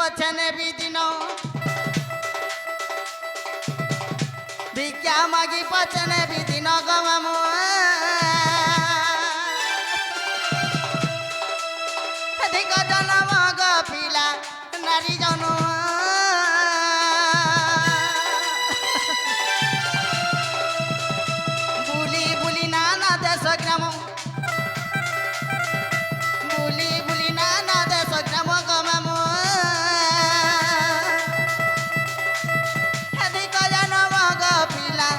পছনে বিদিন ভিক্ষা মাগি পছনে বিদিন গো মামু এদিক জনম গো পিলা নারী জন বুলি বুলি নানা দেশ গ্রাম বুলি বুলি নানা দেশ গ্রাম গো মামু এদিক জনম গো পিলা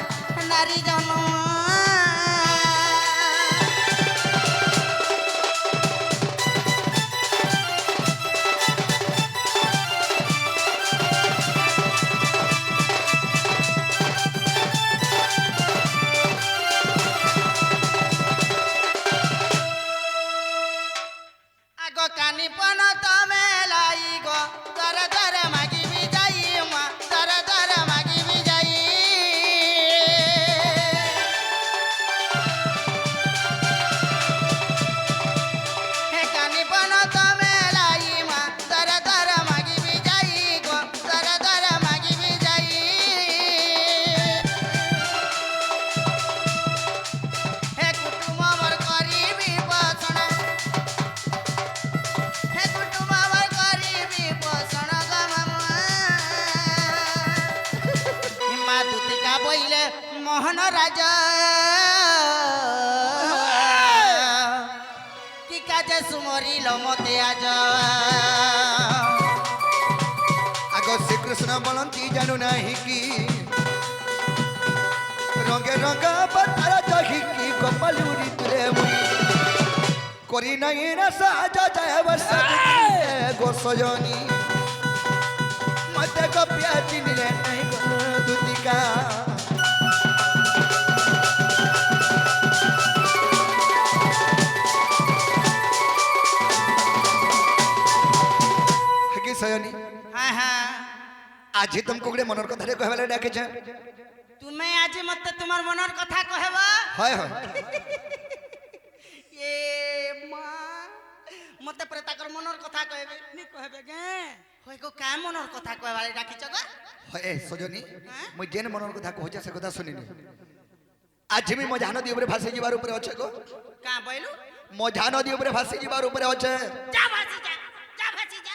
নারী জন মোহন রাজা কি কাজে সুমরিল মতে আজ আগ শ্রীকৃষ্ণ বলন্তি জানু নাহি কি রঙে রঙা বাতার জহিকি গোপালি উড়ি তুলে মুই করি নাই না সাজ যায় বর্ষা গো সজনী মতে গপিয়া চিনিলে নাই দুতিকা সয়নী হ্যাঁ হ্যাঁ আজি তুমকো গোটে মনের কথারে কহবালে ডাকেছে তুমি আজ মতে তোমার মনের কথা কহব হয় হয় এ মা মতে পরে তাকর মনের কথা কহবে নি কহবে গে হই গো কা মনের কথা কহবালে ডাকিছ গো হয় সজনী মই যেন মনের কথা কহছে সে কথা শুনিনি আজি আমি মজা নদী উপরে ভাসি যাবার উপরে আছে গো কা বইলু মজা নদী উপরে ভাসি যাবার উপরে আছে যা ভাসি যা যা ভাসি যা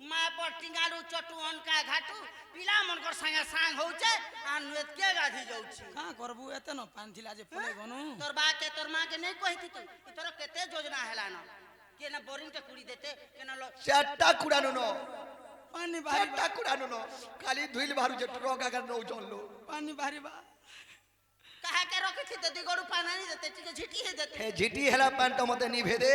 মা পটিঙ্গালু চটু অনকা ঘাটু পিলা মনকর সাঙ্গে সাং হউছে আর নুয়েত কে গাধি যাଉଛି কা করবু এতে ন পানি থিলা যে পড়ে গনু তোর বা কে তোর মা কে নাই কহিতি তুই তোর কেতে যোজনা হেলা ন কে না বোরিং টা কুড়ি দেতে কে না চারটা কুড়ানো ন পানি ভারি চারটা কুড়ানো ন খালি ধুইল বারু যে ট্রক আগার নৌ চললো পানি ভারি বা কাহা কে রখিতি তে দিগড়ু পানানি দেতে টিকে ঝিটি হে দেতে হে ঝিটি হেলা পান তো মতে নি ভেদে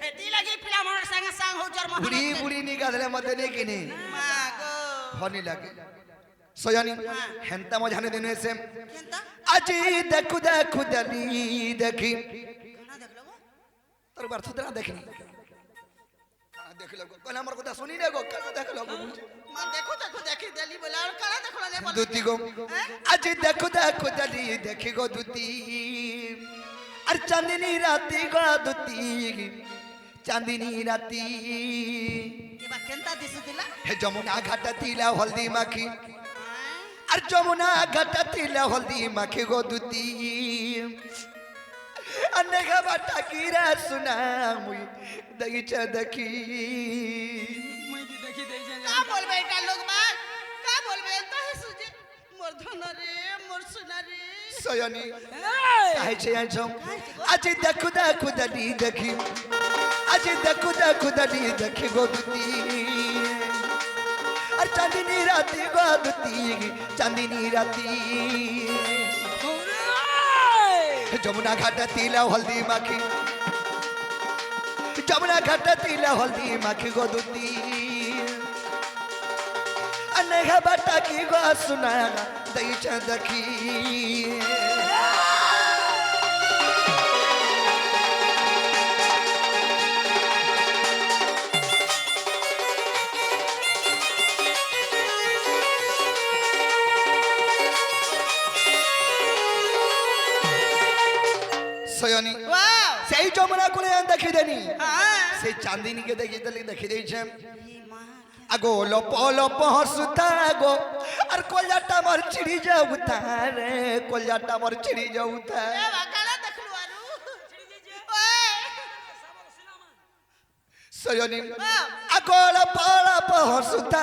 হেতি লাগি পিলা মনর সাঙ্গে সাং হউছর মহা বুড়ি বুড়ি নি গাদলে মতে নি কিনি মা গো ফনি লাগে সজানি হেনতা মজানে দিন এসে কেনতা আজি দেখু দেখু দলি দেখি কানা দেখলো গো তোর বার সুতরা দেখিনি দেখলো গো কোন আমার কথা শুনি রে গো কেন দেখলো গো মা দেখো দেখো দেখি দেলি বলে আর কানা দেখলো নে বল দুতি গো আজি দেখু দেখু দলি দেখি গো দুতি আর চাঁদিনী রাতি গো দুতি চাঁদিনী রাতি এবা কেনতা দিছু দিলা হে যমুনা ঘাটা তিলা হলদি মাখি আর যমুনা ঘাটা তিলা হলদি মাখি গো দুতি अनेगा बाटा कीरा सुना मुई दगीचा देखी মই দি দেখি দেইছে का बोलबे এটা लोग बा का बोलबे ता है सुजे मोर धन रे मोर सोना रे सयनी काहे छे आइछो आज देखु देखु दली देखी आज देखु देखु दली देखी गो दुती और चांदनी राती गो दुती चांदनी राती যমুনা ঘাটে তিলা হলদি মাখি যমুনা ঘাটে তিলা হলদি মাখি গো দুতি अनेगा बाटा की गो सुना दईचा देखी সয়নি वाओ সেই যমুনা কোলে দেখি দেনি সেই চাঁদিনীকে দেখি দিয়েছে ई माँ আগো লপ লপ হসুতা গো আর কলজাটা আমার ছিড়ি যাউতা রে কলজাটা আমার ছিড়ি যাউতা ए बकाला देख लो आरू ओए সয়নি আগো লপ লপ হসুতা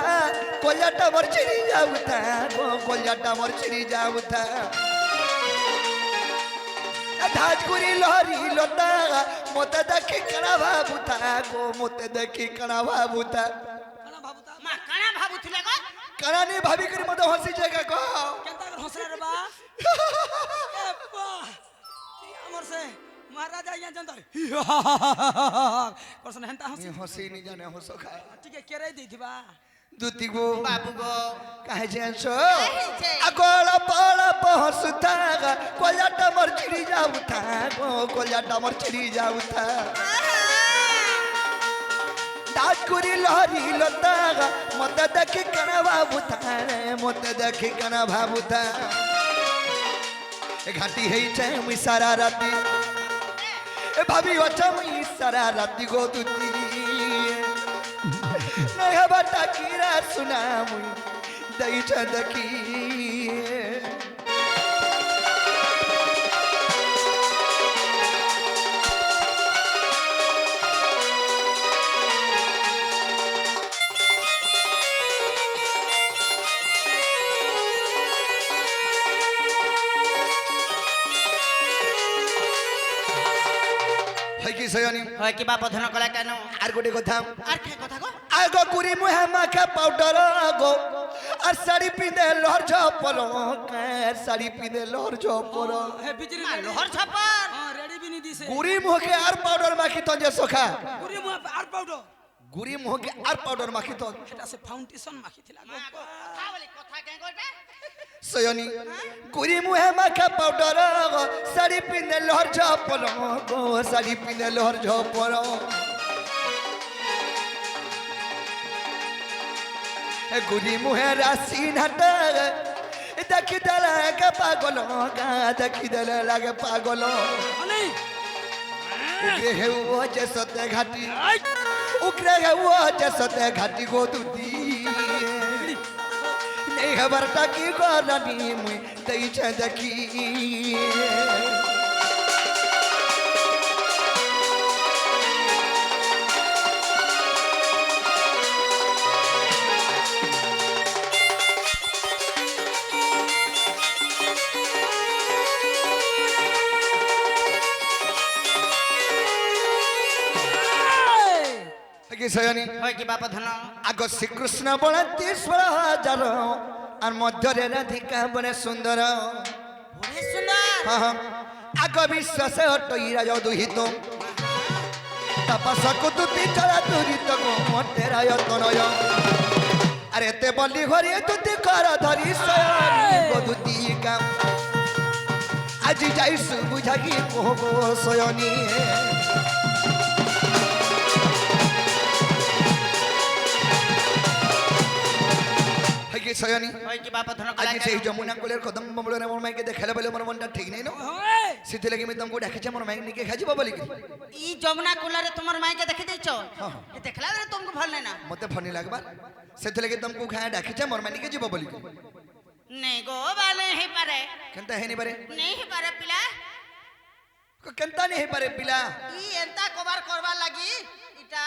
কলজাটা আমার ছিড়ি যাউতা গো কলজাটা আমার ছিড়ি যাউতা ধাজ করি লহরি লতা মতে দেখি কানা ভাবুতা গো মতে দেখি কানা ভাবুতা কানা ভাবুতা माँ काना भाबू थिले गो কানানি ভাবি করি মতে হসি জায়গা গো কেনতা করে হসরা রে বা এ বা আমর সে মহারাজা ইয়া জানতা করছন হেনতা হসি হসি নি জানে হসো খায় ঠিক কেরে দেইতিবা দুতি গো बाबू गो কাহে জানছো কাহে? আগল পল পহসুতা কলজাটা মর ছিড়ি যাউতা গো কলজাটা মর ছিড়ি যাউতা দাজ করি লহরি লতা মতে দেখি কানা ভাবুতা রে মতে দেখি কানা ভাবুতা এ ঘাটি হেইছে মুই সারা রাতি এ ভাবি অছা মুই সারা রাতি গো দুতি নাই হবাটা কিরা শুনা মুই দেইছে দেখি হয় কি সয়নি হয় কি বাপ ধন কলা কেন আর গোটে কথা আর কে কথা গো আগো কুড়ি মুহে মাখা পাউডার গো আর শাড়ি পিঁধে লহর ঝপর শাড়ি পিঁধে লহর ঝপর হে বিজরি মা লোহর ছাপার হ্যাঁ রেডি বিনি দিছে গুড়ি মুখে আর পাউডার মাখি তো যে সখা পুরি মু আর পাউডার গুড়ি মুখে আর পাউডার মাখি তো এটা সে ফাউন্ডেশন মাখিছিলা মা গো কথা বলি কথা কে গোটা সয়নি গুড়ি মুহে মাখা পাউডার গো শাড়ি পিঁধে লহর ঝপর গো শাড়ি পিঁধে লহর ঝপর গুড়ি মুহে রাশি নাটা দেখি দেলে লাগে পাগল গা দেখি দেলে লাগে পাগল মানে উগ্রে হেউ যে সতে ঘাটি উগ্রে হেউ যে সতে ঘাটি গো দুতি নেই খবরটা কি গরানি মুই দেইছে দেখি কি সয়নি হয় কি বাপ ধন আগ শ্রীকৃষ্ণ বলে 30,000 আর মধ্যরে রাধিকা বলে সুন্দর বড়ে সুন্দর আগ বিশ্বাস টইরা যাও দুহিত তপসকু তুতি চলা দুরিত গো মতেরা তনয় আরে তে বলি ঘরে তুতি কর ধরি সয়নি গো দুতি কাম আজি যাইসু বুঝাগি কহবো সয়নি সয়নি হয় কি বাপ ধন কলা আজ সেই কেন যমুনা কোলের কদম বমলরে মোর মাইকে দেখালে বলে মোর মনটা ঠিক নেই না হয় সেথিলাগি আমি তোমাকে ডাকিছে মোর মাইক নিকে খাইব বলি কি ই যমুনা কুলারে তোমার মাইকে দেখি দেইছ হ্যাঁ। এ দেখলা বেলে তুমको ভাল নাই না মতে ফনি লাগবা সেথিলাগি তোমাকে খায় ডাকিছে মোর মাইকে যাব বলি কি नहीं गो बाले ही पारे কেনতা হেনি পারে नहीं ही पारे पिला কেনতা নেই পারে পিলা ई एंता कवर करवा लगी इटा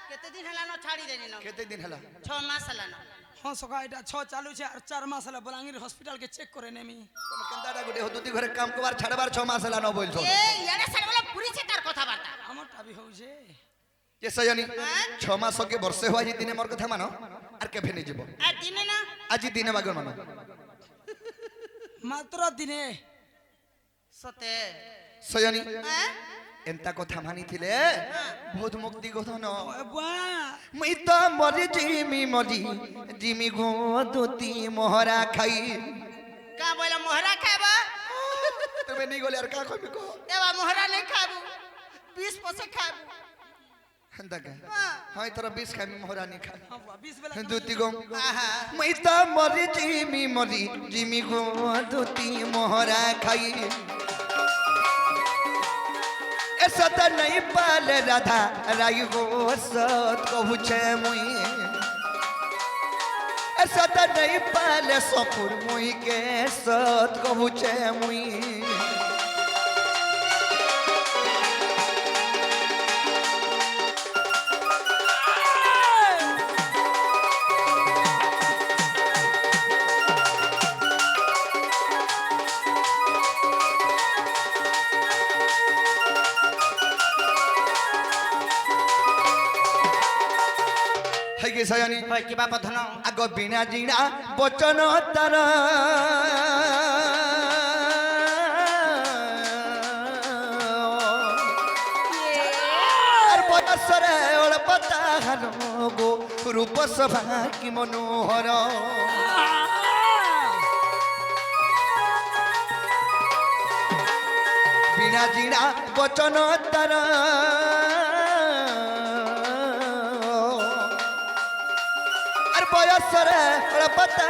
केते दिन हला न छाड़ी देनी न কেতে দিন হলা 6 मास हला न হ্যাঁ সকা এটা 6 চালু আছে আর 4 মাস হলো বলাঙ্গীর হসপিটাল কে চেক করে নেমি তুমি কেনতাটা গুটে হতুতি ঘরে কাম কবার ছাড়বার 6 মাস হলা ন বলছো ए यारे सारे वाला पूरी से तार কথা বার্তা আমারটা বি হউছে যে সয়নি হ্যাঁ? 6 মাস কে বর্ষে হওয়া যে দিনে মোর কথা মানো আর কে ফেনি যাব आ दिन ना আজি দিনে বাগর মানো মাত্র দিনে সতে সয়নি হ্যাঁ এন্তা কথা মানিছিলে বহুত মুক্তি গধন বা মুই তো মরি জিমি গো দুতি মোহরা খাই का बोला मोहरा खाबा তুমি নি গলে আর কা কইবি কো देवा मोहरा नहीं खाबू 20 पैसे खाबू এন্তা কা हां হয় তোরা 20 খাই মোহরা নি খা 20 বেলা দুতি গো आहा মুই তো মরি জিমি গো দুতি মোহরা খাই ए सत नहीं पाले राधा राई गो सत कहू छे मुई ए सत नहीं पाले सपुर मुई के सत कहू छे मुई है सयानी হয় কিবা বধন आग बिना जीना बचन तार बयसरे अल्पता गो रूप सभा कि मनोहर बिना जीना बचन तार बयसरे पता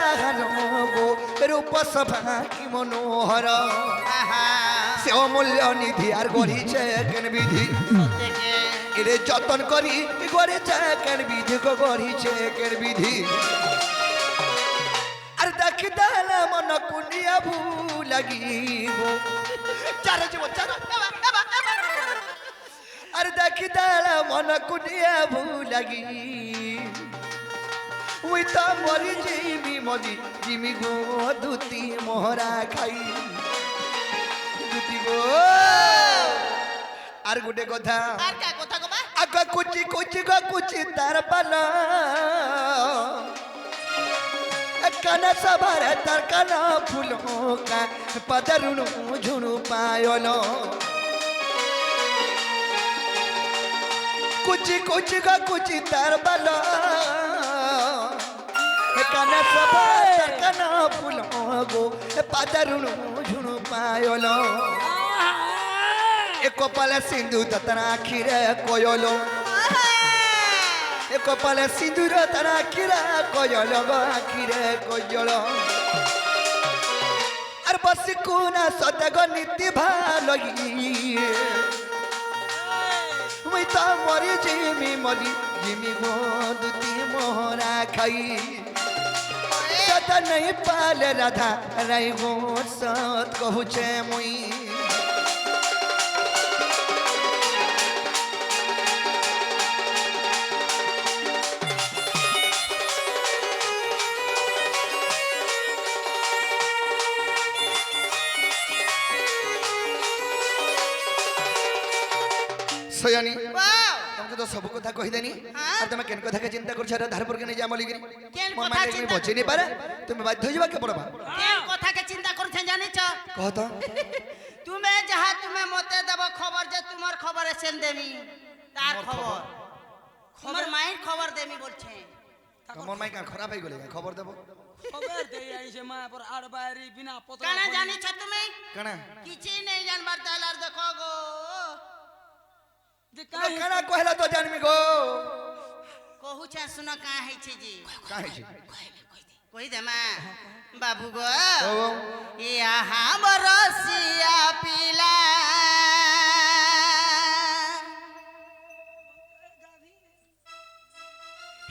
गो रूप सभा कि मनोहर से अमूल्य निधि आर गढ़ी केन विधि इरे जतन करी गढ़ी केन विधि को गढ़ी केन विधि आर देखी देले मन कुनिया भू लगिबो चार जीव चार आर देखी देले मन कुनिया भू लगी उई तो मरी जीवी मरी जिमी गो दूती मोहरा खाई दूती गो आर गुटे कथा আর কা কথা কবা आग कुची कुची गो कुची तार पाला काना सबारे तार काना फूलों का पदरुनु झुनु पायलो कुची कुची गो कुची तार पाला काना सबारे काना फूलों गो पदरुनु झुनु पायलो एक पाले सिंधु ततना खीरे कोयलो एक पाले सिंधु ततना खीरे कोयलो गो खीरे कोयलो अरे बस कुना सतगो नीति भालोगी मुई तो मरी जिमी गो दूती मोहरा खाई सत नहीं पाले राधा राई गो सत कहू छे मुई सयानी तुमको तो सब कथा कहि देनी अब तुम केन कथा के चिंता कर छरा धार पर के नहीं जा मलिगिरी केन मोर कथा माइंड में चिंता- बचे नहीं पारे तुम बाध्य होइबा के पड़बा কেন কথা কে চিন্তা করছেন জানিছ कह तो তুমি যাহা তুমি মতে দেব খবর যে তোমার খবর এসেন দেমি তার খবর তোমার মায়ের খবর দেমি বলছে मोर माइक खराब हो गेले खबर देबो খবর দেই আইছে মা পর আর বাইরে বিনা পত্র কানা জানিছ তুমি कणा কিছু নেই জানবার তালার দেখো গো যে तो কাহি कणा कहला तो जानमी गो কহুছে শুনো কা হইছে জি काहे छी কই দে মা বাবু গো ओ ইয়া হামরসিয়া পিলা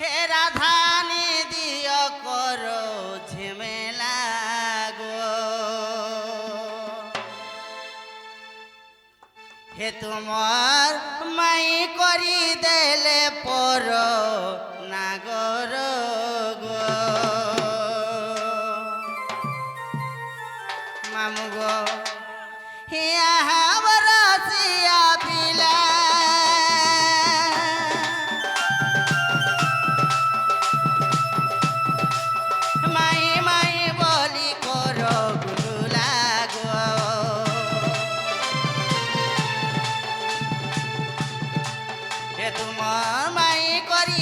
হে রাধানি দিয় করো ঝেমেলা গো হে তোমার মাই করি দেলে পর নাগর গো মামু গো হে হাবরসিয়া পিলা মাই মাই বলি করো গুলুলা গো হে তোমার মাই করি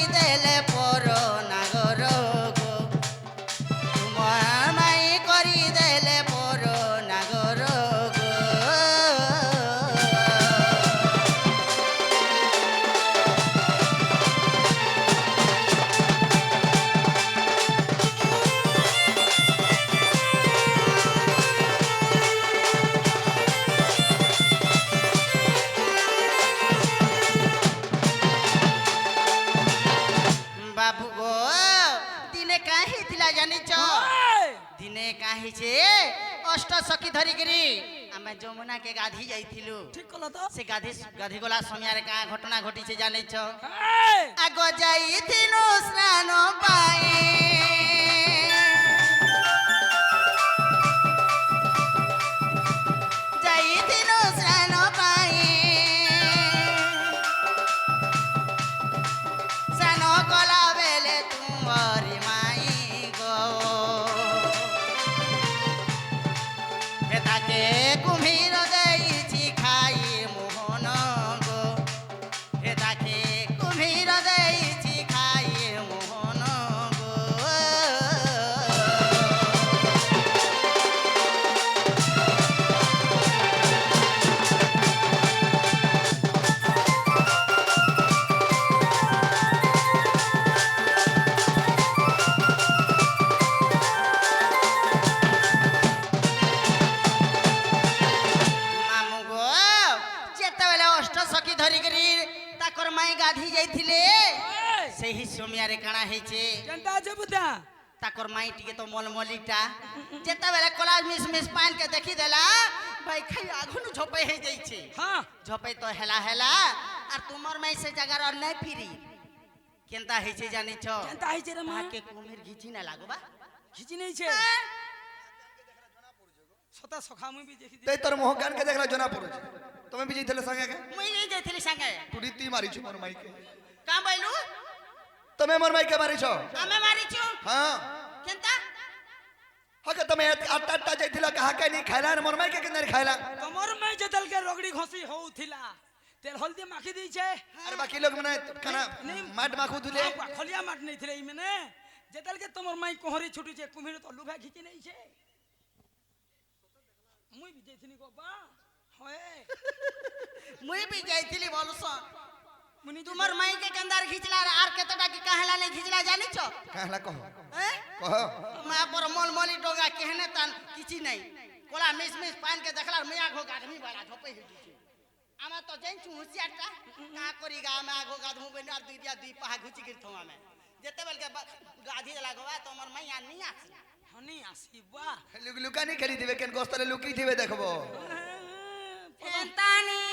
জানিছ ওই, দিনে কাহিছে অষ্ট সখী ধরিকিরি আমি যমুনা কে গাধি যাইছিলু ঠিক কল তো সে গাধি গলা সময় কা ঘটনা ঘটিছে জানিছ এই, আগ যাইছিলু স্নান পাই যাইছিলু স্নান পাই স্নান কলা বেলে তুমরি মাই গো হে তাকে কুম্ভীর দেইছি খাই মোহন গো হে তাকে কুম্ভীর দেইছি খাই মোহন গো মামু গো যেତେବେଳେ অষ্ট সখী ধরিকরি তাকর মাই গাধি যাইଥିଲେ এই, ସେହି ସମୟରେ କାଣା ହେଇছে কেনটা আছে বুদা ତାକର ମାଇ ଟିକେ ତ ମଲମଲିଟା ଯେତେବେଳେ କଲା ମିସ୍ ମିସ୍ ପାନ୍ କେ ଦେଖି ଦେଲା ଭାଇ ଖାଇ ଆଗୁନ ଝପେଇ ହେଇ ଯାଇଛେ হ্যাঁ ঝপেই তো হেলা হেলা আর তোমার মাই সে জায়গার আর নাই ফিরি কেনতা হইছে জানিছ কেনটা হইছে রে মা মাকে কুমির ঘিচি না লাগবা খিচি নেইছে সতা সখা মুই বি দেখি তাই তোর মোহ কান কে দেখলা জনা পড়ুছে তুমি বি যাইছিলে সঙ্গে কে মুই এই যাইছিলি সাঙ্গে তুই তি মারিছ মোর মাইকে কাম বাইলু তুমি মোর মাইকে মারিছ আমি মারিছু হ্যাঁ কেনতা হকে তুমি আটটা আটটা যাইছিল কাহা কে নি খাইলা আর মোর মাইকে কেন খাইলা তোমার মাই যেতেল কে রগড়ি ঘষি হউথিলা তেল হলদি মাখি দিছে আর বাকি লোক মানে খানা মাট মাখু দিলে খলিয়া মাঠ নেইছিলে ই মানে যেতেল কে তোমার মাই কোহরি ছুটিছে কুমির তো লুভা খিচি নেইছে মুই বি যাইছিনি গো বা হয় মুই বি যাইছিলি বলছ মুনি তোমার মাইকে কেন্দার ঘিচলা আর কতটা কি কাহেলা নাই ঘিচলা জানিছ কাহলা কহ হ্যাঁ কহ মা পর মলমলি ডোগা কেহনে তান কিছু নাই কোলা মিস মিস পান কে দেখলা মিয়া ঘো গাধমি বালা ঝপে হিটি আমা তো জানছু হুঁশিয়ারটা কা করি গা মা ঘো গাধমু বেন আর দুই পাহা ঘুচি গির থমা মে যেতে বেল কে গাধি লাগবা তোমার মাইয়া নি আসি হনি আসি বা লুকানি খেলি দিবে কেন গোস্তরে লুকি দিবে দেখবো হেন্তানি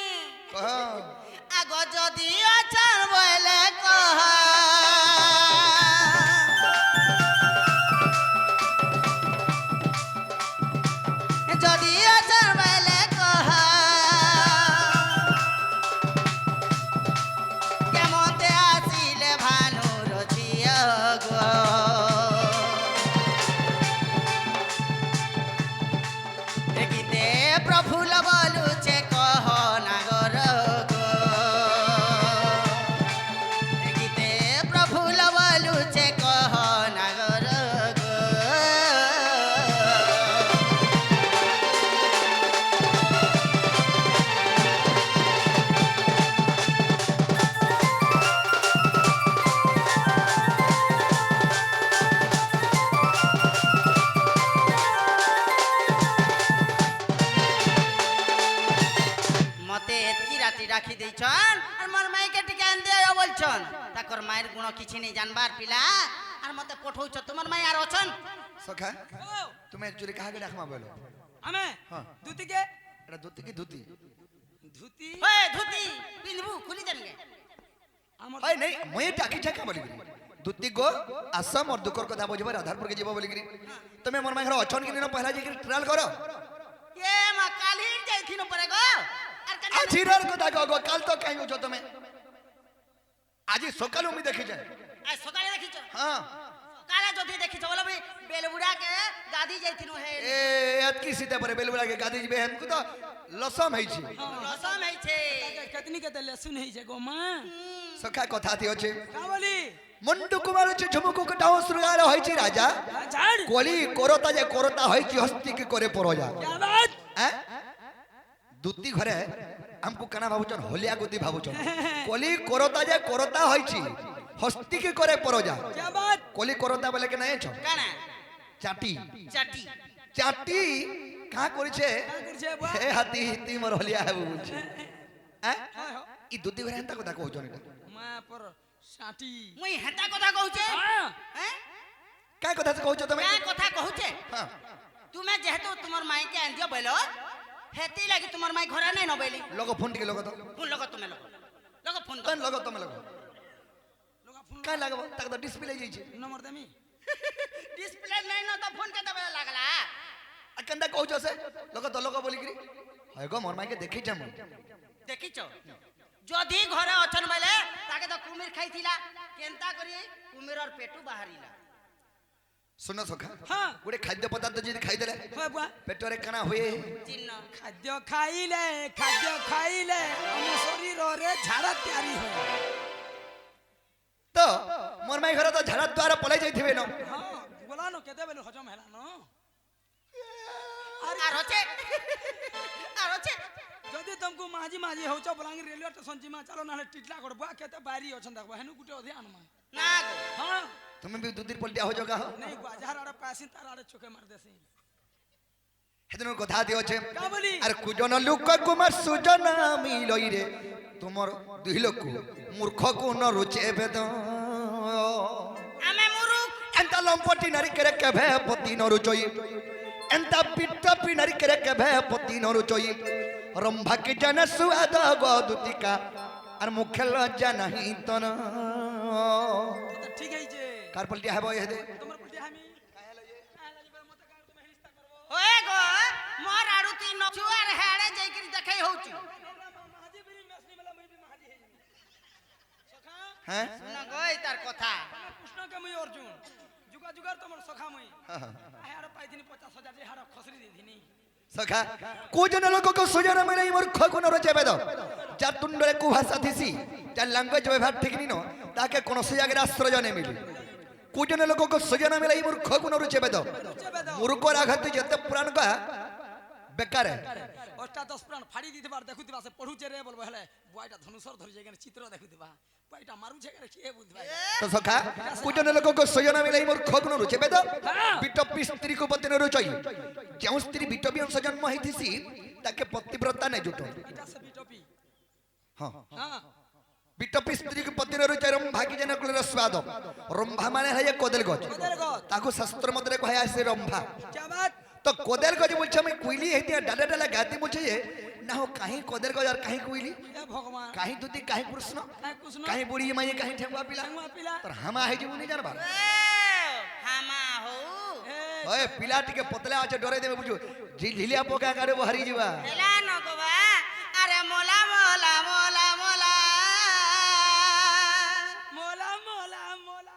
কহ আগ যদি অচল বলে কহ যদি অচল বলে কহ কেমতে আসিলে ভানুর ঝিয় গো দেখিতে প্রফুল্ল বলুছে কহ নাগর গো দেখিতে প্রফুল্ল বলুছে কহ নাগর গো মতে এতকি রাতি রাখি দেইছন আর মোর মাইকে টিকে আন দিও বলছন তাকর মায়ের গুণ কিছু নেই জানবার পিলা আর মতে পঠৌছ তোমার মাই আর অছন সখা ও তুমি একচুয়ালি কাহাকে ডাকমা বলো আমি হ্যাঁ। দুতিকে এটা ধুতি কি ধুতি ধুতি ওই ধুতি পিনবু খুলি দেনগে আমার ভাই নেই মই ডাকি ঠাকা বলি ধুতি গো আসাম আর দুকর কথা বুঝবার আধারপুর কে যাব বলি তুমি মোর মাইর অছন কি দিন পহলা যে ট্রায়াল করো এ মা কালি যাইছিন পরে গো আর কালি আজিরার কথা গো গো কাল তো কাই হছো তুমি আজি সকাল আমি দেখি যাই আজ সকালে দেখিছ হ্যাঁ কালে যদি দেখিছ বলে বেলবুড়া কে গাদি যাইছিন হে এ এতকি সিতে পরে বেলবুলা কে গাদি দিবে हमको তো লসম হইছি লসম হইছে কেতনি কেতে লেসুন হইছে গো মা সখা কথা থি আছে কা বলি মন্ডু কুমার হচ্ছে ঝুমুকু কটাও শৃঙ্গার হইছি রাজা ছাড় কলি করতা যে করতা হইছি হস্তি কি করে পরজা क्या बात হ্যাঁ দুতি ঘরে আমকু কানা ভাবুছন হলিয়া গুতি ভাবুছন কলি করতা যে করতা হইছি হস্তি কি করে পরজা क्या बात কলি করতা বলে কে নাই ছ কানা চাটি চাটি চাটি কা করিছে का करछे बा হে হাতি হিতি মোর হলিয়া হেবু বলছে হ্যাঁ हाय हो ই দুতি ঘরে এন্তা কথা কହୁছন এটা मा पर साटी মুই হেতা কথা কହୁছে हां হ্যাঁ काय কথা কହୁছ তুমি क्या कथा कहूचे हां तुम्हें जेहेतु तुमर माई के आंदियो बैलो हेती लगी तुमर माई घरे नहीं नबैली लोग फोन टिके लोग तो फोन लगो तुम्हें लगो फोन तन लोग तुम लोग लोगा फोन काय लागबो तक तो डिस्प्ले जाई छै नंबर देमी डिस्प्ले नहीं न तो फोन के दबे लागला कंदा कहूछ से लोग तो लोग बोली करी हाय गो मोर माई के देखि छम देखिछ जदी घरे अछन बेले ताके तो कुमिर खाइथिला केनता करी कुमिरर पेटू बाहरिला सुनो सखा हां गोटे खाद्य पदार्थ जदि खाई देले होय बुआ पेटरे काना होए चिन्ह खाद्य खाइले हम शरीर रे झाड़ा तैयारी होय तो मोर माई घर तो झाड़ा द्वारा पলাই जाइथिबे न हां बोला न केते बेले हजम हैला न आरोचे जदि तुमको माझी माझी होचो बलांगी रेलवे स्टेशन जिमा चलो नाले टिटला कर बुआ केते बारी अछन देखबो हेनु गुटे अधे आनमा ना गो हां तुम्हें भी दूध पलटिया हो जगा नहीं बाजार आड़े पैसे तार आड़े चुके मार देसी हेदन कथा दियो छे का बोली अरे कुजन लोक कुमार सुजन मिलई रे तुमर दुहि लोक मूर्ख को न रुचे भेद आमे मुरुख एंता लंपटी नारी करे केभे पति न रुचई एंता पिट्ट पिनारी करे केभे पति न रुचई रंभा के जन सुआद गदुतिका और मुख्य लज्जा नहीं तन तो ठीक है जे कार पलटिया हेबो हे दे तुमर पलटी हामी काहे लजे मत कार तुम हिस्सा करबो होए गो मोर आड़ू ती नचुआर हेड़े जाई करी देखै होउची महाजी बिरी मेसनी वाला मुई भी महाजी है सखा हैं सुन गई तार कथा कृष्ण के मुई अर्जुन जुगा जुगार तुमर सखा मुई आहार पाइथिनी 50,000 जे हार खसरी देथिनी सखा कुजन लोक को सुजन मिले मूर्ख को न रुचे भेद जा तुंडरे कुभाषा थिसी जा लैंग्वेज व्यवहार ठीक नी न ताके कोनोसी आगे आश्रय ने मिली कुजन लोक को सुजन मिले मूर्ख को न रुचे भेद मूर्ख राघत जते पुराण का बेकार है ओटा 10 प्राण फाड़ी दिथबार देखुतिबा से पढुचे रे बोलबो हेले बुआइटा धनुषर धरि जेगन चित्र देखुतिबा बुआइटा मारू छे करे के बुझबा तो सखा कुजन लोक को सुजन मिले मूर्ख को न रुचे भेद बिटपी स्त्री को पति न रुचई जेउ स्त्री बिटपी अंश जन्म होई थिसी ताके पतिव्रता ने जुटो इटा से बिटोपी हां हां बिटपी स्त्री के पति न रुचई रंभा की जन कुल स्वाद रंभा माने है कोदेल गज कोदर गो ताको शास्त्र मत रे कहया से रंभा क्या बात तो कोदेल गज बोलछ मैं कुइली हेतिया डाला डाला गाती बोलछ ये ना हो काहे कोदेल गज और काहे कुइली ए भगवान काहे दुती काहे कृष्ण काय कुछ न काहे बुढ़ी माई काहे ठेंगवा पिला संगवा पिला तर हमा है जीव नहीं जानबा हामा हो ए ओए पिला टिके पतला आछे डरे देबे बुझो झिलिया पोका कारे वो हरी जीवा हेला न गोवा अरे मोला मोला मोला मोला मोला मोला मोला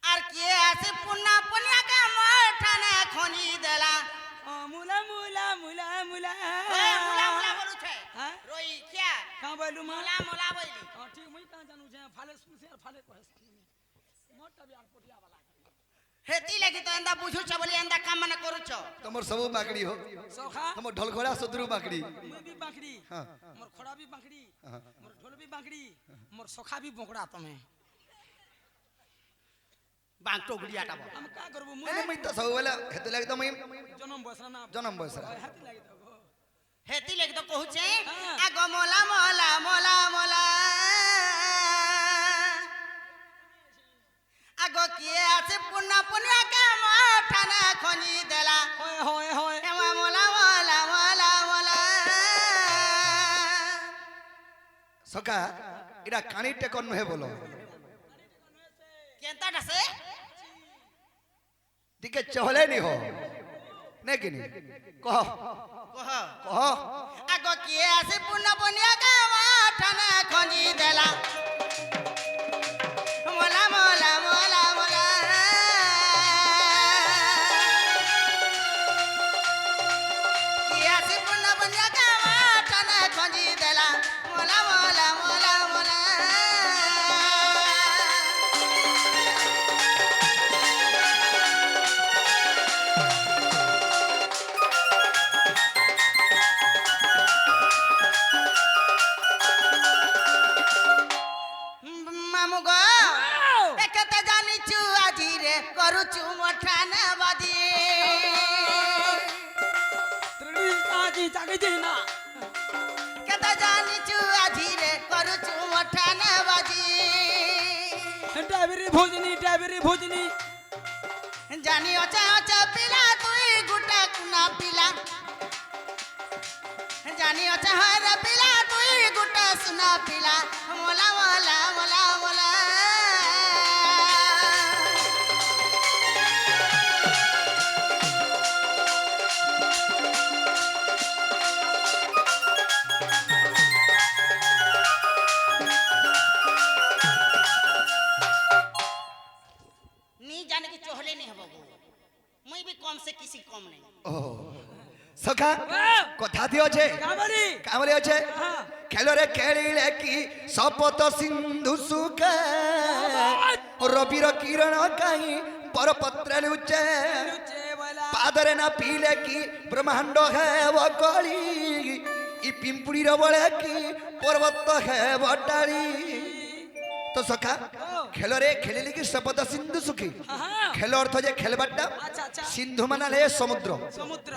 आर के आसे पुन्ना पुन्या का मोठाने खोनी देला मुला मुला मुला मुला ओए मोला मोला बोलू छे हां रोई क्या का बोलू मोला मोला बोली हां ठीक मुई का जानू जे फाले सुसे और फाले कहस मोटा बियार पोटिया वाला हेती लगी तो एंदा बुझू छ बोली एंदा काम माने करू छ तमर सब बाकड़ी हो सखा तमर ढलघोड़ा सदरू बाकड़ी मुई भी बाकड़ी हां मोर खड़ा भी बाकड़ी मोर ढोल भी बाकड़ी मोर सखा भी बोकड़ा तमे बांटो गुड़ियाटा बोल हम का करबो एने मुई मैं तो सब वाला हेते लागे तो मैं जन्म बसरा ना जन्म बसरा हाथ लागी दो हेती लगी तो कहू छे हाँ। आगो मोला मोला मोला मोला आगो के आसे पुन्ना पुन्या का मोठाने खोनी देला होय होय होय एवा मोला मोला मोला मोला सका इरा कानी टेकन नहे बोलो केंता डसे टिके चहले नहीं हो नहीं कि नहीं कहो कह कहो आगो के आसे पुन्ना पुन्या का मोठाने खोनी देला मोला मोला मोला मोला के आसे पुन्ना पुन्या का मोठाने खोनी देला मोला मोला मोला मोला मामू गो एकते जानी छु आजी रे करू छु मोठाने बादी त्रिडी आजी जागे जेना केते जानी छु आजी रे करू छु मोठाने बादी ডাবেরি ভোজনী জানি অচা অচা পিলা তুই গুটা কুনা পিলা জানি অচা হর পিলা তুই গুটা সুনা পিলা মোলা মোলা মোলা মোলা कम से किसी कम नहीं सखा कथा दियो छे कामरी कामरे छे हाँ। खेलो रे खेलिले की सपत सिंधु सुखे रविर किरण काई परपत्र लुचे पादरे ना पीले की ब्रह्मांड है वो कली ई पिंपुड़ी रे बळे की पर्वत है बटाली तो सखा खेलो रे खेलिले की सपत सिंधु सुखी हाँ। खेलो अर्थ जे खेलबाटा अच्छा अच्छा सिंधु मानाले समुद्र समुद्र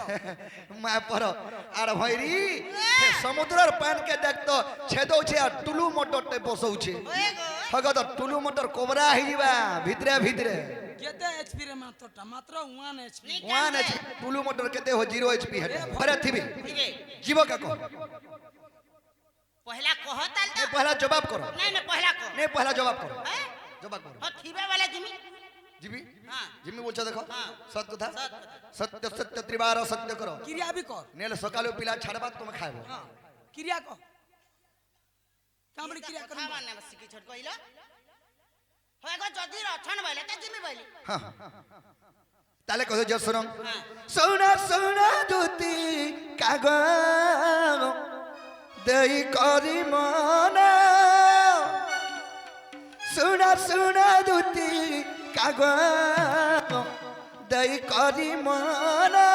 माय पर आर भैरी समुद्रर पान के देख तो छेदौ छे आ टुलू मोटर टे बसौ छे हगो तो टुलू मोटर कोबरा ही जीवा भितरे भितरे केते एचपी रे मात्र 1 एचपी 1 एचपी टुलू मोटर केते हो 0 एचपी है अरे थिबी जीव का को पहला कहता ने पहला जवाब करो नहीं पहला कहो ने पहला जवाब करो हैं? जवाब करो हो थिबे वाला जिमी जीवी हां जिमी बोलछो देखो हाँ। सत्य था सत्य सत्य सत्य त्रिवार सत्य करो क्रिया भी कर नेले सकालो पिला छाड़बा तुम खाइबो हां क्रिया कर कामरी क्रिया कर खावा ने बस की छोड़ कइला होएगो जदी रछन भइले त जिमी भइली हां ताले कहो जो सुनो हां सोना सोना दूती कागो देई करी मना सोना सोना दूती कागो देई करी मना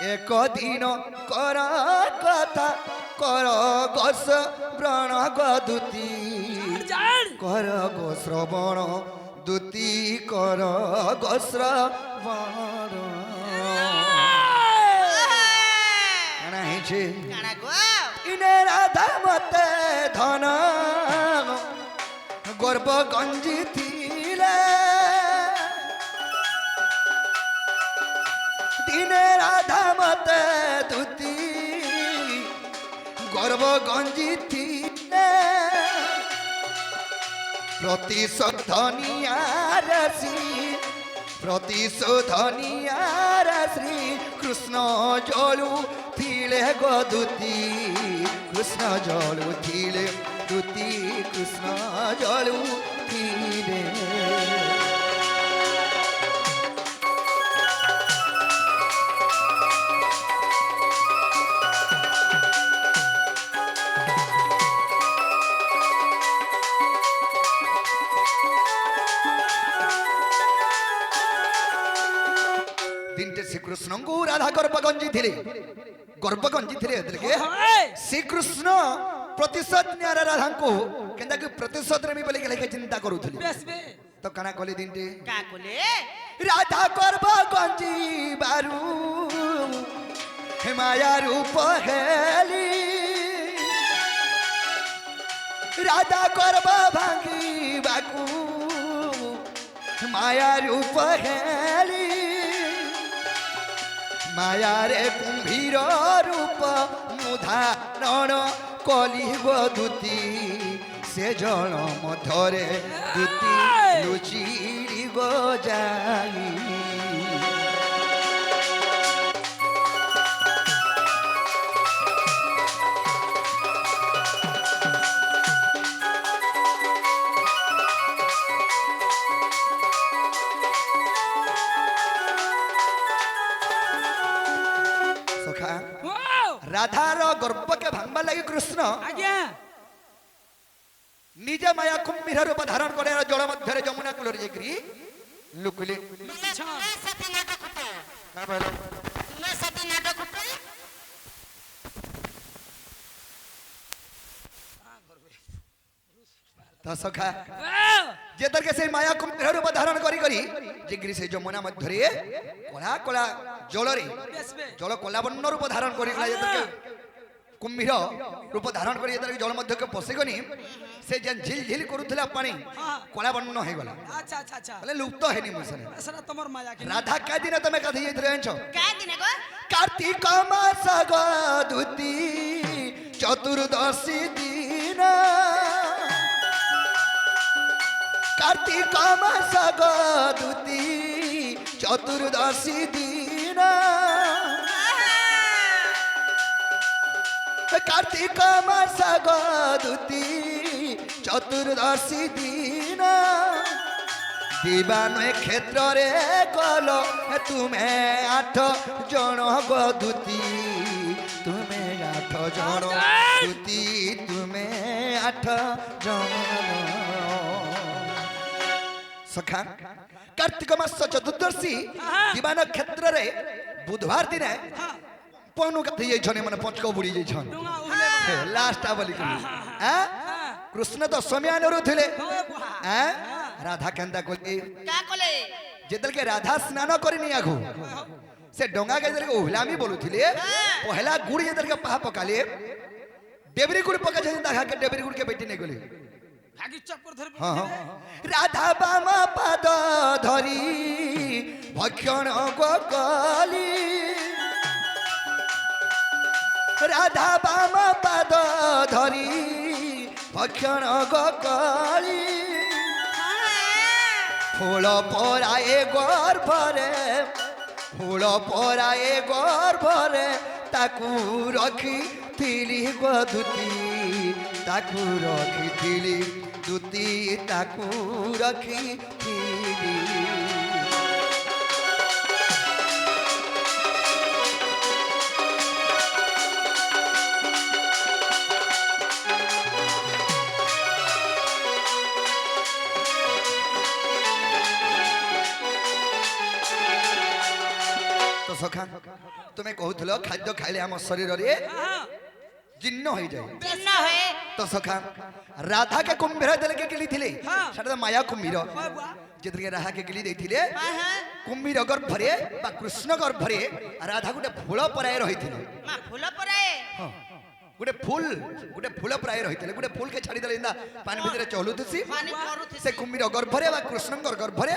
एक दिन कर कथा कर गस व्रण गदूती जान कर गो श्रवण दूती कर गो श्रवण काना हेछे काना गो इने राधा मते धन गर्भ गंजी थिले दिने राधा मते धुती गर्भ गंजी थिले प्रतिशोधनियार श्री कृष्ण जलु थिले गदूती कृष्ण जलु थिले दूती कृष्ण जलु थिले दिनटे श्रीकृष्ण को राधा गर्भगंजी थिले गर्भगंजी थिले के श्रीकृष्ण प्रतिशोध न्यारा राधा को केंदा कि प्रतिशोध रे बोले के चिंता करूथली बेस बे तो कना कहले दिनटे का कोले राधा गर्भगंजी बारू हे माया रूप हेली राधा गर्भ भांगी बाकू माया रूप हेली माया रे कुंभीर रूप मुधारण कली गदूती से जल मधरे दूती लुचिड़ी गो जाई सखा राधार गर्भ के भांगबा लगी कृष्ण आज्ञा निज माया कुंभीर रूप धारण करे जल मध्य जमुना कूल जाकरी लुकुले सती नाटक होता का कहले तुम्हें सती नाटक होता तो सखा जेतर के से माया कुंभीर रूप धारण करी करी जिग्री से जमुना मध्य रे कोला कोला जल रे बेस बे जल कोला बन्न रूप धारण करी जेतर के কুম্ভীর রূপ ধারণ করে যেতে জল মধ্যকে পশিগনি সে যে ঝিল ঝিল করুଥିଲା পানি কলা বর্ণ হয়ে গলা আচ্ছা আচ্ছা আচ্ছা বলে লুপ্ত হয়নি মুসনে সেটা তোমার মায়া কি রাধা কাই দিনে তুমি কাঁদি যাইছিলে জানছো কা দিনে গো কার্তিক মাস গদুতি চতুর্দশী দিন কার্তিক মাস গদুতি চতুর্দশী দিন কার্তিক মাস গদুতি চতুর্দশী দিন দিবান ক্ষেত্রে গল তুমি 8 জন গদুতি তুমি 8 জন দুতি তুমি 8 জন সখা কার্তিক মাস চতুর্দশী দিবান ক্ষেত্রে বুধবার দিনে পনু কাথি যাইছনে মানে পঞ্চক বুড়ি যাইছন ডুঙা উহলে লাস্ট বলি হ্যাঁ কৃষ্ণ তো সময়ানুরু থিলে হ্যাঁ রাধা কেন্দা কলি কা কলে যেতলকে রাধা স্নান করিনি আগু সে ডঙ্গা কে যেতলকে উহলামি বলুথিলে পহলা গুড় যেতলকে পাহা পকালে ডেবরি গুড় পকা যেন দেখা के ডেবরি গুড় के बेटी ने गली ভাগি চক্কর ধরে हाँ हाँ राधा बामा पाद धरी भक्षण गली राधा बामा पाद धरी भक्षण गली फूल पराए गर्भरे फूल पराए गर्भरे ताकू रखी थिली गदुती ताकू रखी थिली दुती ताकू रखी थिली तो सखा तुम्हें कहूल खाद्य खाइले आम शरीर रे जीर्ण हो जाए चिन्ह होए तो सखा राधा के कुंभीर देले के गिली थिले सेटा माया कुंभीर जेतके राधा के गिली देथिले कुंभीर गर्भरे बा कृष्ण गर्भरे राधा गुटे फूल पराए रहिथिले मा फूल पराए गुटे फूल पराए रहिथिले गुटे फूल के छाड़ी देले इंदा पानी भितरे चलुथसी पानी परुथि से कुंभीर गर्भरे बा कृष्ण गर्भरे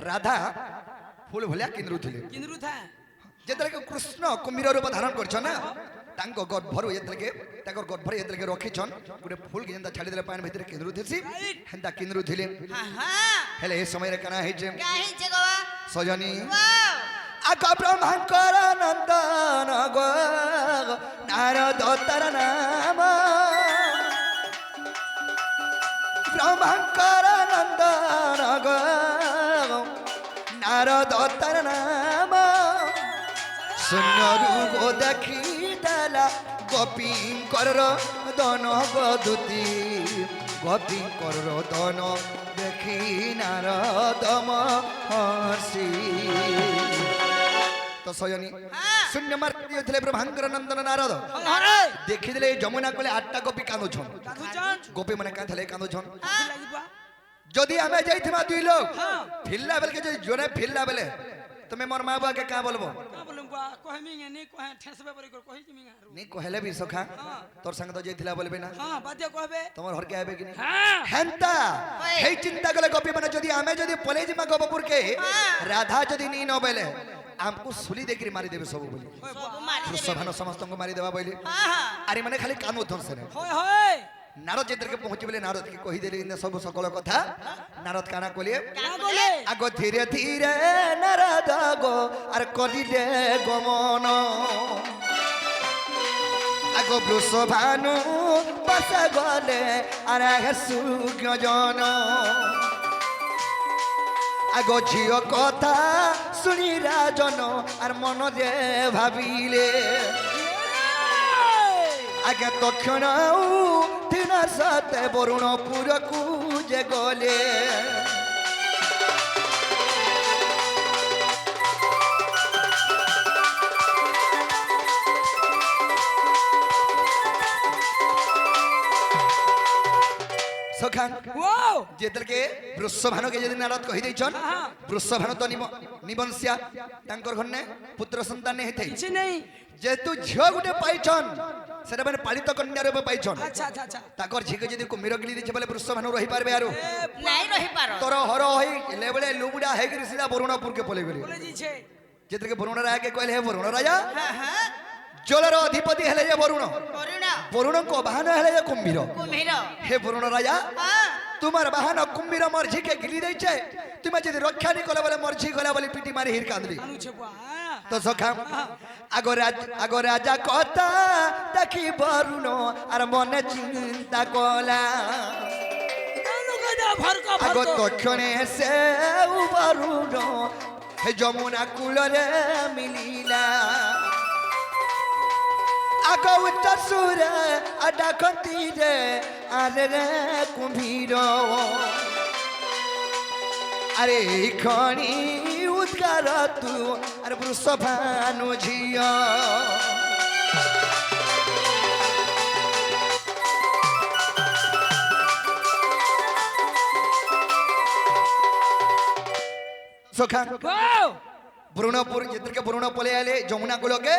राधा फूल भलिया किंद्रुथिले किंद्रु था जेतले कृष्ण कुंभीर रूप धारण करछ ना तांको गर्भरु जेतले ताकर गर्भरे जेतले रखिछन गुटे फूल के जेंदा छाड़ी देले पानी भितरे किंद्रुथिसी हेंदा किंद्रुथिले हां हां हेले ए समय रे कना हेजे काहे जगवा सजनी वाह आका ब्रह्मांकर नंदन गो नारद तर नाम ब्रह्मांकर नंदन गो नारद तर नाम शून्य रूप देखी देला गोपींकर दन गदुती गोपींकर दन देखी नारद महर्षि तो सयनी शून्य मार दिए ब्रह्मांकर नंदन नारद अरे देखी दिले जमुना कोले 8टा गोपी कांदुछन कादुचन गोपी माने कांथले कांदुछन लागिबा जदि हमें जाइथिमा दुई लोग फिरला बेल के जोने फिरला बेले तुम्हें मोर माँ बाप के का बोलबो का बोलम बा कहमिंगे नी कहे ठेसबे परि कर कहि जिमिंगा नहीं कहले भी सखा तोर संग तो जाइथिला बोलबे ना हां बाध्य कहबे तमर घर के आबे कि नहीं हां हेंता हे चिंता गले गोपी माने जदि हमें जदि पलेज मा गोपपुर के राधा जदि नी न बेले हमको सुली देखि मारी देबे सब बोली सब मारी देबे सभान समस्त को मारी देबा बोली हां हां अरे माने खाली कान उधर से होय होय नारद जेतर के पहुंची बोले नारद के कहि देले इन सब सकल कथा नारद काना कोले का बोले आगो धीरे धीरे नारद गो आर करिले गमन आगो वृषभानु बस गले आर सुज्ञ जन आगो झियो कथा शुणी राजन आर मन रे भाबिले आगे तक्षण दिन सते वरुणपुर को जे गले सखा वाओ जेतल के वृषभानु के यदि नारद कहि दैछन वृषभानु तो निबंसिया तांकर घर ने पुत्र संतान ने हेथै किछ नहीं जेतु झियो गुटे पाइछन সেটা মানে পালিত কন্যা রূপে পাইছন আচ্ছা আচ্ছা আচ্ছা তাকর ঝিকে যদি কুম্ভীর গিলি দিছে বলে বৃষভানু রহি পারবে আরো নাই রহি পার তোর হর হই লেবলে লুবুড়া হেগিরি সিধা বরুণপুর কে পলে গলি বলে দিছে যেতকে বরুণ রাজা কে কইলে হে বরুণ রাজা হ্যাঁ হ্যাঁ জলর অধিপতি হেলে যে বরুণ বরুণ বরুণଙ୍କ বাহন হেলে যে কুম্ভীর কুম্ভীর হে বরুণ রাজা হ্যাঁ তোমার বাহন কুম্ভীর মোর ঝিকে গিলি দেইছে তুমি যদি রক্ষা নি কলে বলে মোর ঝি গলা বলে পিটি মারি হির কাঁদলি আনুছে বুয়া হ্যাঁ তো সখা আগো রাজা কথা দেখি বরুণ আর মনে চিন্তা কলা আনু গদা ভরকা আগো ভরকা তক্ষণে সে বরুণ হে যমুনা কূলরে মিলিলা আগো উচ্চ সুরে ডাকতি রে আরে রে কুম্ভীর আরে খনি উদ্গার তু আর বৃষভানু ঝিয় সখা ওয়াও ব্রুণপুর যেদিকে ব্রুণ পলে আলে যমুনা গুলোকে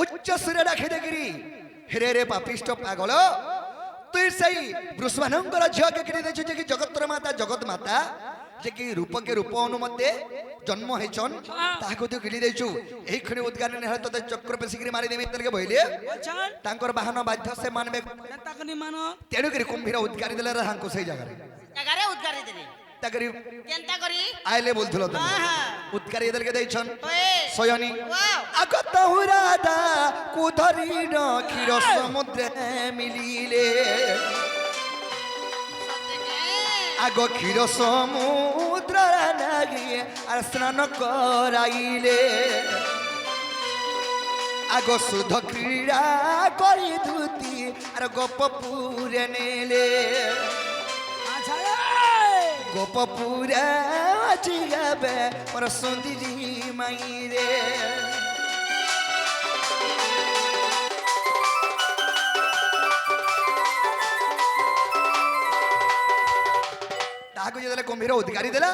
উচ্চ সুরে ডাকি দেখিরি হেরে রে পাপিষ্ট পাগল তুই সেই বৃষভানুঙ্কর ঝিয়কে কিনে দেছো যে কি জগতর মাতা জগৎ মাতা যে কি রূপকে রূপ অনুমতে জন্ম হইছন তাহাকে তুই গিলি দেছু এই ক্ষণে উদ্গান নেহ তোতে চক্র পেশিকি মারি দেমি তরকে বইলে আচ্ছা তাঙ্কর বাহন বাধ্য সে মানবে তাকনি মানো তেণু করে কুম্ভীর উদ্গারি দেলে হাঙ্কু সেই জায়গায় জাগারে উদ্গারি দেবে তাকরি কেনতা করি আইলে বলছিল তুমি হ্যাঁ হ্যাঁ উদ্গারি দেলকে দেইছন ওয়ে সয়নি ওয়াও আগত হুরাদা কুধরি ক্ষীর সমুদ্রে মিলিলে সত্যকে আগ ক্ষীর সমুদ্র নাগিয়ে আর স্নান করাইলে আগ শুদ্ধ ক্রীড়া করি ধুতি আর গোপপুরে নেলে আচ্ছা গোপপুরে আজি যাবে মোর সুন্দরী মাইরে তাহাকে যেতেলে কুম্ভীর উদ্গারি দেলা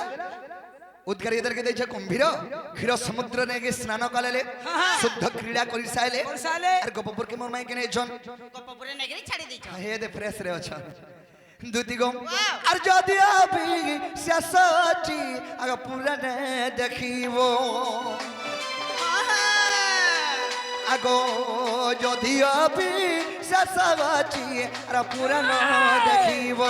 উদ্গারি এদেরকে দিয়েছে কুম্ভীর ক্ষীর সমুদ্র নেগে স্নান কলেলে শুদ্ধ ক্রীড়া করি সাইলে করসালে আর গোপপুর কে মোর মাই কেনে জন কপপুরে নেগরি ছাড়ি দিছ হে দে ফ্রেশ রে অছ দুতি গম আর যদি আবি শেষ অছি আগ পুরা নে দেখিব আগ যদি আবি শেষ অছি আর পুরা ন দেখিব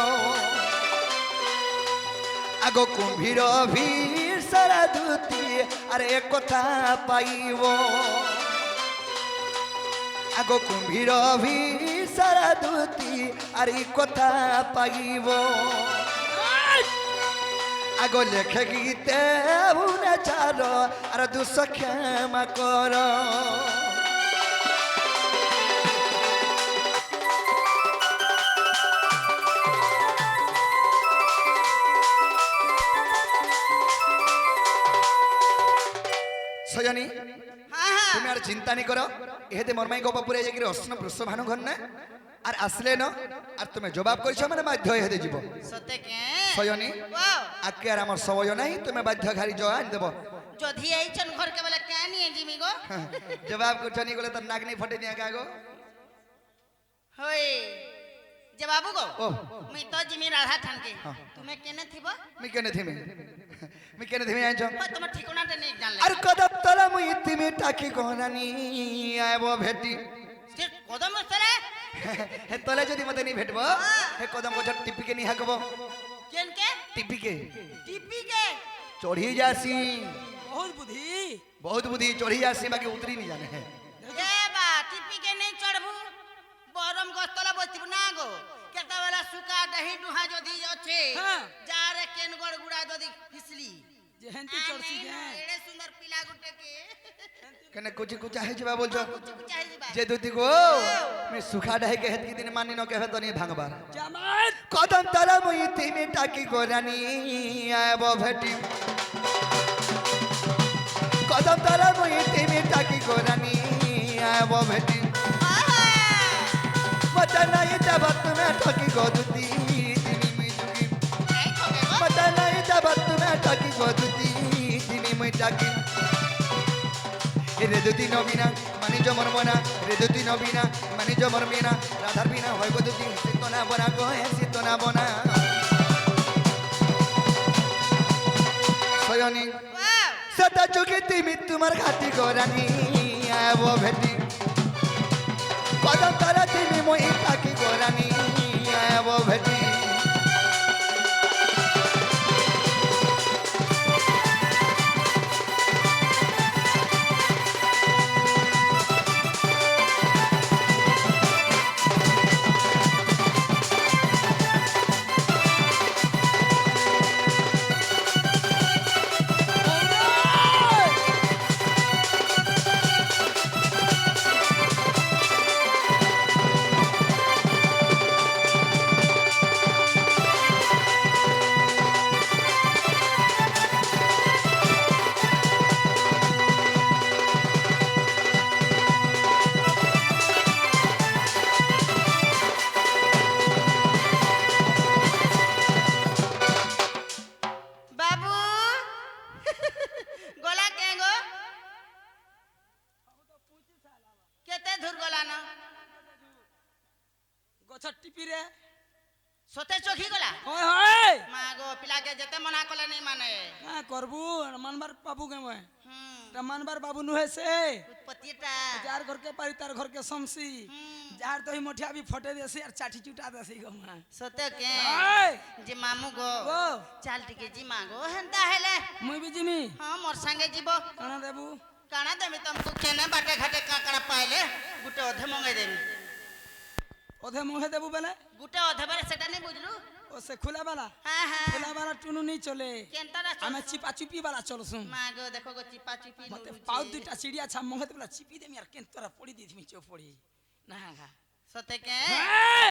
আগ কুম্ভীর ভীর সারা ধুতি আর এক কথা পাইব আগ কুম্ভীর ভীর সারা ধুতি আর এই কথা পাইব আগ লেখে গীতে ভুনে চার আর দুঃখ ক্ষমা কর সজনী হ্যাঁ হ্যাঁ তুমি আর চিন্তা নি করো এহেতে মরমাই গোপাপুরে যাই অশ্ন বৃষভানু ঘর না আর আসলে ন আর তুমি জবাব করছো মানে বাধ্য হেতে যাব সত্যকে সজনী ওয়াও আকে আর আমার সময় নাই তুমি বাধ্য ঘাড়ি জবাব দেব যদি এইছন ঘরকে বলে কে নিয়ে জিমি গো জবাব করছো নি গলে তোর নাগনি ফটে নিয়ে গো হই যে বাবু গো ও মুই তো জিমি রাধা ঠানকে তুমি কেনে থিব মি কেনে থিমি আইছ ওই তোমার ঠিকানাটা নেই জানলে আর কদম তলা মুই তিমি টাকি গহনানি আইব ভেটি ঠিক কদম সরে হে তলে যদি মতে নি ভেটব হে কদম গছ টিপিকে নি হাকব কেন কে টিপিকে টিপি কে চढ़ी जासी बहुत बुद्धि बहुत बुद्धि चढ़ी जासी बाकी उतरी नहीं जाने है এ বা টিপি কে নেই চড়বু বরম গস্তলা বসিব না গো কেতবেলা সুকা দহি ডুহা যদি আছে হ্যাঁ। যারে কেন গড় গুড়া যদি ফিসলি जेहंती चढ़सी के এড়ে সুন্দর পিলা গুটে কে कने कुछ कुछ है जबा बोल जो কুচি কুচি আই দিবা जे दुती को मैं सुखा डहे के हेत की दिन मानी न कहे तो नहीं भांगबार जमात कदम तला मुई तिमी टाकी गोरानी आबो भेटी कदम तला मुई तिमी टाकी गोरानी आबो भेटी मता नहीं जब तुम्हें ठकी गोदुती तिमी मुई जुगी এই ঠকে গো मता नहीं जब तुम्हें ठकी गोदुती तिमी मुई टाकी रे दुती नबिना माने মানি জমর মনা রেদুতি নবীনা মানি জমর মিনা রাধার বিনা হয় বদুতি সিতনা বনা গো হে সিতনা বনা সয়নি ওয়াও সদা চোখে তুমি তোমার ঘাটি গোরানি আব ভেটি কদম তারা তুমি মই তাকি গোরানি আব ভেটি বাবু গলা কে গো কেতে ধুর গলা না গছ টিপি রে সতে চোখি গলা হয় হয় মা গো পিলাকে যেতে মনা কলে নেই মানে না করবু মানবার পাবু কে মই হুম তা মানবার বাবু নুহে সে উৎপত্তিটা যার ঘরকে পারি তার ঘরকে সমসি যার তো মঠিয়া भी ফটে দেছি আর চাটি চুটা দেছি গো মা সতে কে হয় যে মামু গো গো চাল টিকে জি মা গো হেন্তা হেলে মুই বি জিমি হ্যাঁ মোর সঙ্গে যাব কানা দেবু কানা দেমি তুমকু কেনে বাটে ঘাটে কাকড়া পাইলে গুটে অধে মঙ্গাই দেমি ওধে মুহে দেবু বেলে গুটে অধে বারে সেটা নেই বুঝলু ও সে খুলা বালা হ্যাঁ হ্যাঁ খুলা বালা টুনু নি চলে কেনতারা আমি চিপা চুপি বালা চলছুম মা গো দেখো গো চিপা চিপি মতে পাউ দুইটা চিড়িয়া ছা মুহে দেবলা চিপি দেমি আর কেন তোরা পড়ি দিছিমি চো পড়ি না সতে কে হ্যাঁ